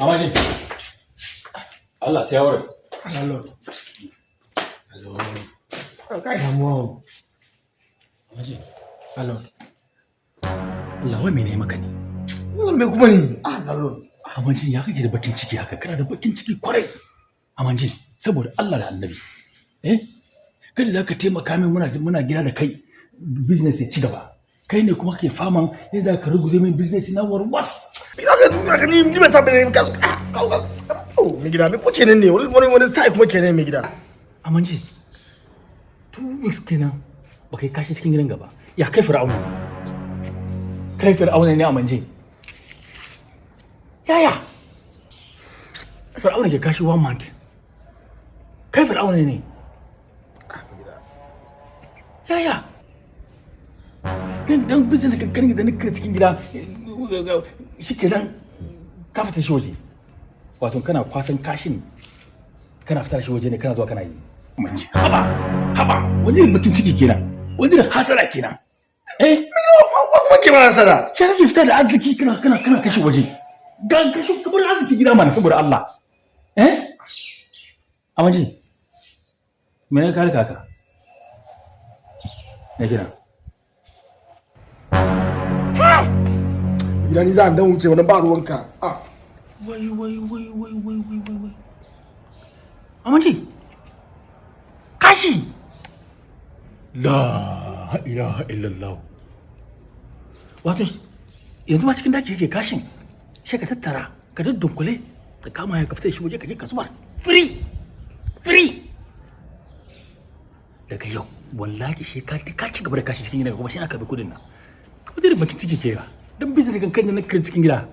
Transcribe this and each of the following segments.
Amaji. Allah sai aure. Hello. Kai damuwa. Amaji. Hello. Allah wai mene maka ne? Wannan me kuma ne? Hello. Amaji ya kake da bakin ciki haka? Kana da bakin ciki kwarai. Amaji saboda Allah da Annabi. Kada zaka taimaka min muna gida da kai business ya ci gaba. Kai ne kuma ke faman yadda ka ruguze min business na warwas. Ina ga ni ba sabu ne ka oh me gida me ko kenan ne wani sai kuma kenan me gida. Amaji 2 weeks kenan ba kai kashi cikin gidan gaba. Ya kai Fir'auna. Kai Fir'auna ne Amaji. Yaya? Fir'auna ke kashi 1 month. Kai Fir'auna ne. Yaya? Dan bizin da kankan da nake cikin gida shi kenan ka fita shi waje. Wato kana kwasan kashin kana fitar shi waje ne kana zuwa kana yi. Haba wani irin mutum ciki kenan. Wani irin hasara kenan. Kuma ke ma hasara. Sai ka fita da arziki kana kashi waje. Ga kashi kamar arziki gida mana saboda Allah. Amaji. Me ne ka kaka? Ne kira. Idan ni za a dan wuce wani ba ruwanka. Wai. Amaji. Kashi. La ilaha illallah. Wato yanzu ma cikin daki yake kashin. Sai ka tattara ka daddunkule ka kama ya kafta shi waje ka je ka zubar. Free. Daga yau wallahi shi ka ci gaba da kashi cikin gida kuma shi na karbi kudin nan. Wani irin bakin ciki ke ga dan bizin kan na cikin gida.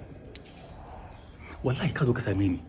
Wallahi ka zo ka same ni